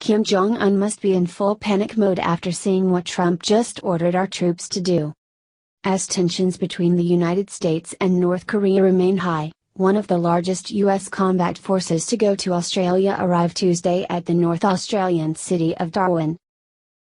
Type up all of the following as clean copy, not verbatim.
Kim Jong-un must be in full panic mode after seeing what Trump just ordered our troops to do. As tensions between the United States and North Korea remain high, one of the largest U.S. combat forces to go to Australia arrived Tuesday at the North Australian city of Darwin.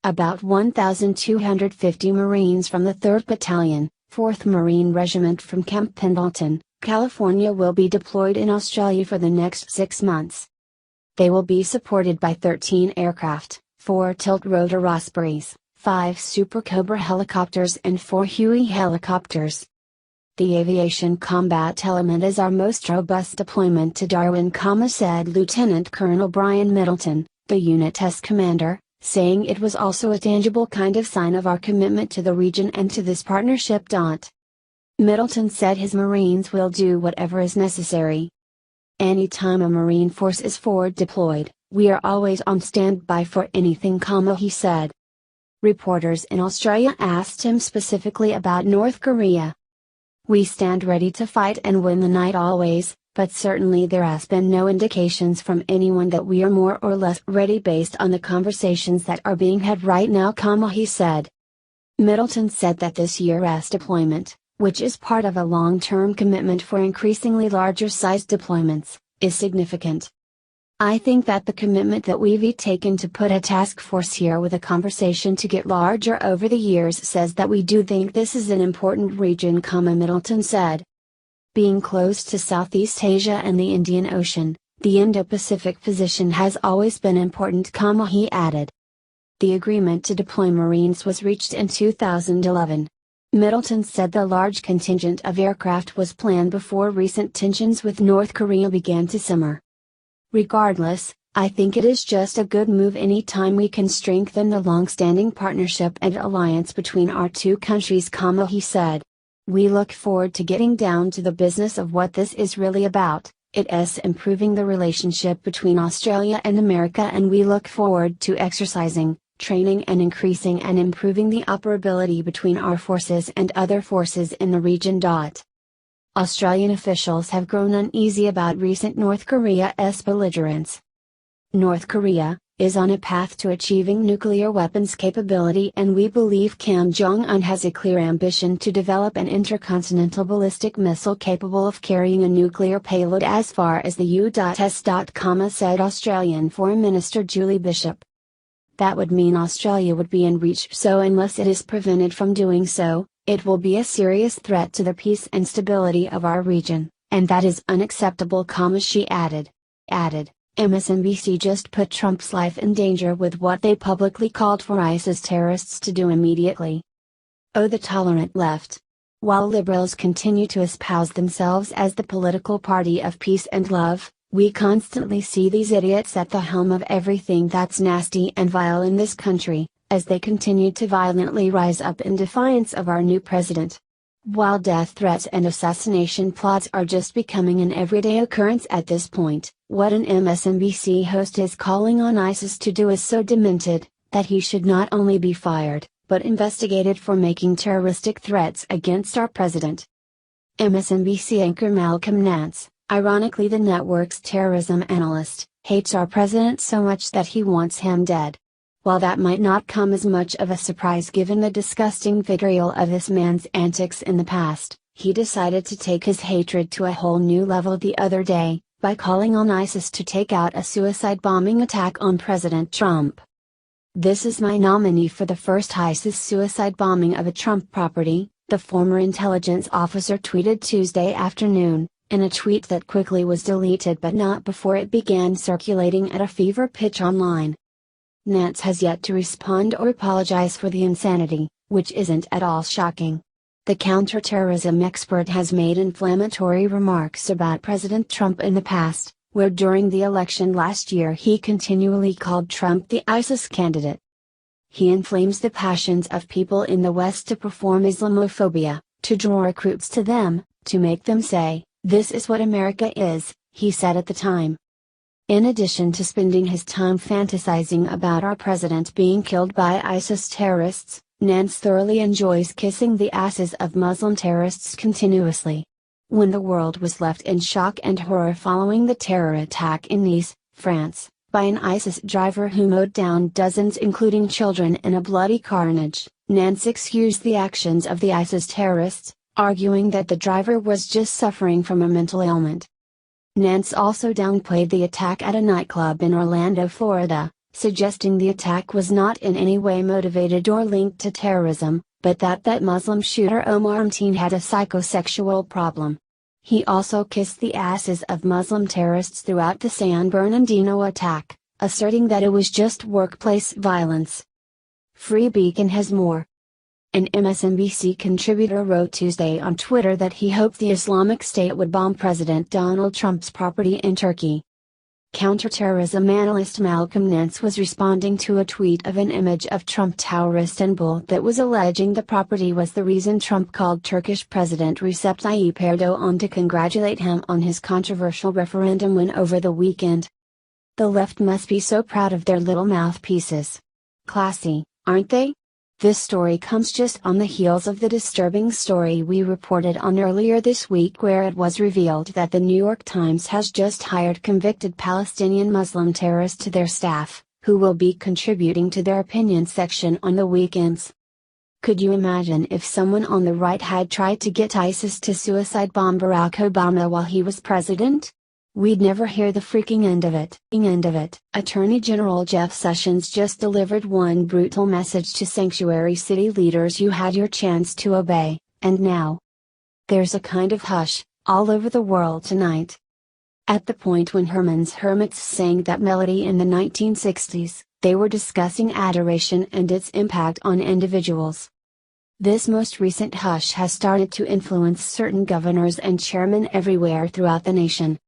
About 1,250 Marines from the 3rd Battalion, 4th Marine Regiment from Camp Pendleton, California will be deployed in Australia for the next 6 months. They will be supported by 13 aircraft, 4 tilt-rotor Ospreys, 5 Super Cobra helicopters and 4 Huey helicopters. The aviation combat element is our most robust deployment to Darwin, said Lieutenant Colonel Brian Middleton, the unit's commander, saying it was also a tangible kind of sign of our commitment to the region and to this partnership. Middleton said his Marines will do whatever is necessary. Anytime a Marine force is forward deployed, we are always on standby for anything, he said. Reporters in Australia asked him specifically about North Korea. We stand ready to fight and win the night always, but certainly there has been no indications from anyone that we are more or less ready based on the conversations that are being had right now, he said. Middleton said that this year's deployment, which is part of a long-term commitment for increasingly larger-sized deployments, is significant. I think that the commitment that we've taken to put a task force here with a conversation to get larger over the years says that we do think this is an important region, Middleton said. Being close to Southeast Asia and the Indian Ocean, the Indo-Pacific position has always been important, he added. The agreement to deploy Marines was reached in 2011. Middleton said the large contingent of aircraft was planned before recent tensions with North Korea began to simmer. Regardless, I think it is just a good move anytime we can strengthen the long-standing partnership and alliance between our two countries, he said. We look forward to getting down to the business of what this is really about. It's improving the relationship between Australia and America, and we look forward to exercising, training and increasing and improving the operability between our forces and other forces in the region. Australian officials have grown uneasy about recent North Korea's belligerence. North Korea is on a path to achieving nuclear weapons capability, and we believe Kim Jong-un has a clear ambition to develop an intercontinental ballistic missile capable of carrying a nuclear payload as far as the U.S. said Australian Foreign Minister Julie Bishop. That would mean Australia would be in reach, so unless it is prevented from doing so, it will be a serious threat to the peace and stability of our region, and that is unacceptable, she added. MSNBC just put Trump's life in danger with what they publicly called for ISIS terrorists to do immediately. Oh, the tolerant left. While liberals continue to espouse themselves as the political party of peace and love, we constantly see these idiots at the helm of everything that's nasty and vile in this country, as they continue to violently rise up in defiance of our new president. While death threats and assassination plots are just becoming an everyday occurrence at this point, what an MSNBC host is calling on ISIS to do is so demented, that he should not only be fired, but investigated for making terroristic threats against our president. MSNBC anchor Malcolm Nance, ironically the network's terrorism analyst, hates our president so much that he wants him dead. While that might not come as much of a surprise given the disgusting vitriol of this man's antics in the past, he decided to take his hatred to a whole new level the other day, by calling on ISIS to take out a suicide bombing attack on President Trump. This is my nominee for the first ISIS suicide bombing of a Trump property, the former intelligence officer tweeted Tuesday afternoon, in a tweet that quickly was deleted but not before it began circulating at a fever pitch online. Nance has yet to respond or apologize for the insanity, which isn't at all shocking. The counterterrorism expert has made inflammatory remarks about President Trump in the past, where during the election last year he continually called Trump the ISIS candidate. He inflames the passions of people in the West to perform Islamophobia, to draw recruits to them, to make them say, "This is what America is," he said at the time. In addition to spending his time fantasizing about our president being killed by ISIS terrorists, Nance thoroughly enjoys kissing the asses of Muslim terrorists continuously. When the world was left in shock and horror following the terror attack in Nice, France, by an ISIS driver who mowed down dozens including children in a bloody carnage. Nance excused the actions of the ISIS terrorists, arguing that the driver was just suffering from a mental ailment. Nance also downplayed the attack at a nightclub in Orlando, Florida, suggesting the attack was not in any way motivated or linked to terrorism, but that Muslim shooter Omar Mteen had a psychosexual problem. He also kissed the asses of Muslim terrorists throughout the San Bernardino attack, asserting that it was just workplace violence. Free Beacon has more. An MSNBC contributor wrote Tuesday on Twitter that he hoped the Islamic State would bomb President Donald Trump's property in Turkey. Counterterrorism analyst Malcolm Nance was responding to a tweet of an image of Trump Tower Istanbul that was alleging the property was the reason Trump called Turkish President Recep Tayyip Erdogan to congratulate him on his controversial referendum win over the weekend. The left must be so proud of their little mouthpieces. Classy, aren't they? This story comes just on the heels of the disturbing story we reported on earlier this week, where it was revealed that the New York Times has just hired convicted Palestinian Muslim terrorists to their staff, who will be contributing to their opinion section on the weekends. Could you imagine if someone on the right had tried to get ISIS to suicide bomb Barack Obama while he was president? We'd never hear the freaking end of it. Attorney General Jeff Sessions just delivered one brutal message to sanctuary city leaders: you had your chance to obey, and now. There's a kind of hush, all over the world tonight. At the point when Herman's Hermits sang that melody in the 1960s, they were discussing adoration and its impact on individuals. This most recent hush has started to influence certain governors and chairmen everywhere throughout the nation.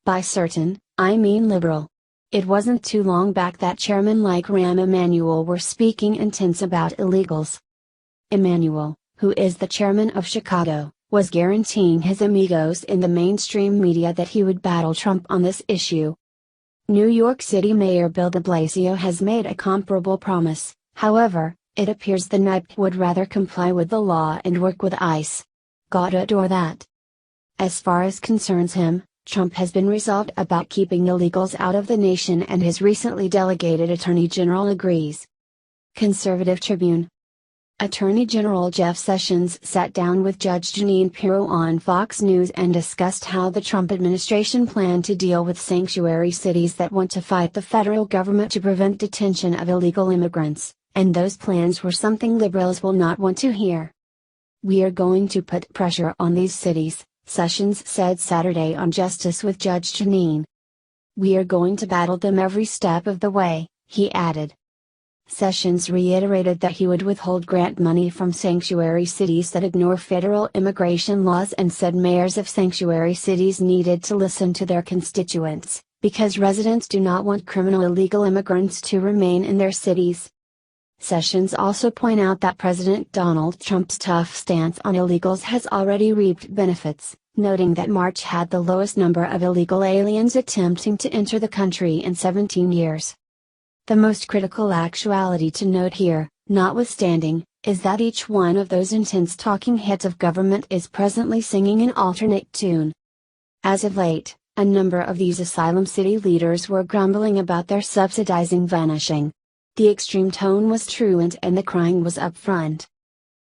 By certain, I mean liberal. It wasn't too long back that chairmen like Rahm Emanuel were speaking intense about illegals. Emanuel, who is the chairman of Chicago, was guaranteeing his amigos in the mainstream media that he would battle Trump on this issue. New York City Mayor Bill de Blasio has made a comparable promise. However, it appears the NYPD would rather comply with the law and work with ICE. Gotta adore that. As far as concerns him, Trump has been resolved about keeping illegals out of the nation, and his recently delegated Attorney General agrees. Conservative Tribune. Attorney General Jeff Sessions sat down with Judge Jeanine Pirro on Fox News and discussed how the Trump administration planned to deal with sanctuary cities that want to fight the federal government to prevent detention of illegal immigrants, and those plans were something liberals will not want to hear. We are going to put pressure on these cities, Sessions said Saturday on Justice with Judge Jeanine. We are going to battle them every step of the way, he added. Sessions reiterated that he would withhold grant money from sanctuary cities that ignore federal immigration laws, and said mayors of sanctuary cities needed to listen to their constituents, because residents do not want criminal illegal immigrants to remain in their cities. Sessions also pointed out that President Donald Trump's tough stance on illegals has already reaped benefits, noting that March had the lowest number of illegal aliens attempting to enter the country in 17 years. The most critical actuality to note here, notwithstanding, is that each one of those intense talking heads of government is presently singing an alternate tune. As of late, a number of these asylum city leaders were grumbling about their subsidizing vanishing. The extreme tone was truant and the crying was up front.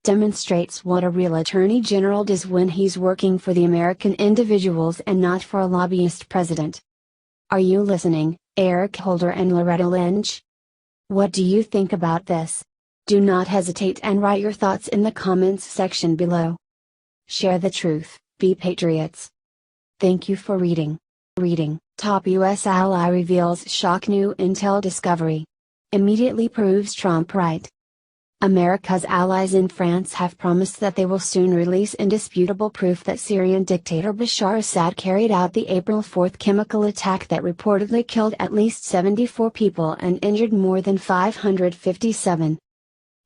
Demonstrates what a real attorney general does when he's working for the American individuals and not for a lobbyist president. Are you listening, Eric Holder and Loretta Lynch? What do you think about this? Do not hesitate and write your thoughts in the comments section below. Share the truth, be patriots. Thank you for reading. Top U.S. ally reveals shock new intel discovery. Immediately proves Trump right. America's allies in France have promised that they will soon release indisputable proof that Syrian dictator Bashar Assad carried out the April 4 chemical attack that reportedly killed at least 74 people and injured more than 557.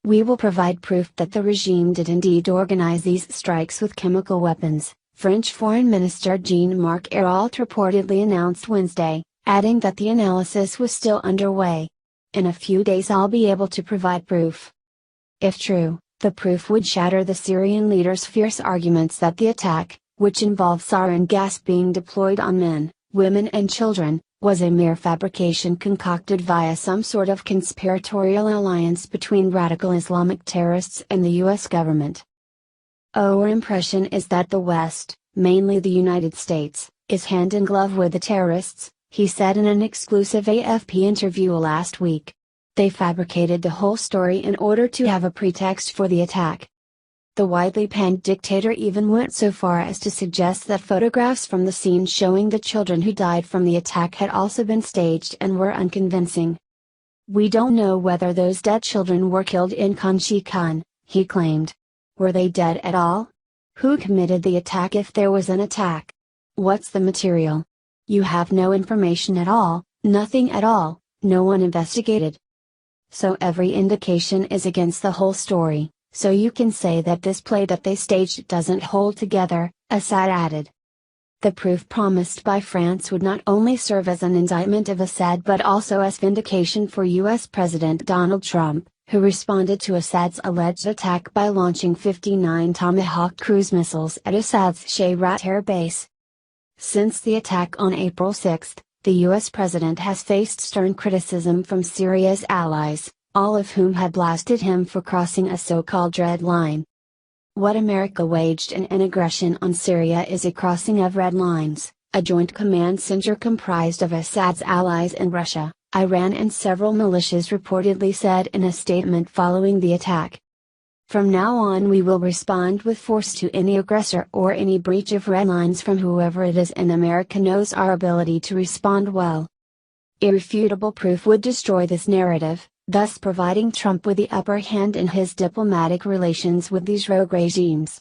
We will provide proof that the regime did indeed organize these strikes with chemical weapons, French Foreign Minister Jean-Marc Ayrault reportedly announced Wednesday, adding that the analysis was still underway. In a few days I'll be able to provide proof. If true, the proof would shatter the Syrian leader's fierce arguments that the attack, which involved sarin gas being deployed on men, women and children, was a mere fabrication concocted via some sort of conspiratorial alliance between radical Islamic terrorists and the US government. Our impression is that the West, mainly the United States, is hand in glove with the terrorists, he said in an exclusive AFP interview last week. They fabricated the whole story in order to have a pretext for the attack. The widely panned dictator even went so far as to suggest that photographs from the scene showing the children who died from the attack had also been staged and were unconvincing. "We don't know whether those dead children were killed in Khan," he claimed. "Were they dead at all? Who committed the attack if there was an attack? What's the material? You have no information at all, nothing at all, no one investigated. So every indication is against the whole story. So you can say that this play that they staged doesn't hold together," Assad added. The proof promised by France would not only serve as an indictment of Assad but also as vindication for US President Donald Trump, who responded to Assad's alleged attack by launching 59 Tomahawk cruise missiles at Assad's Shayrat air base. Since the attack on April 6, the US president has faced stern criticism from Syria's allies, all of whom had blasted him for crossing a so-called red line. What America waged in an aggression on Syria is a crossing of red lines, a joint command center comprised of Assad's allies in Russia, Iran and several militias reportedly said in a statement following the attack. "From now on we will respond with force to any aggressor or any breach of red lines from whoever it is, and America knows our ability to respond well." Irrefutable proof would destroy this narrative, thus providing Trump with the upper hand in his diplomatic relations with these rogue regimes.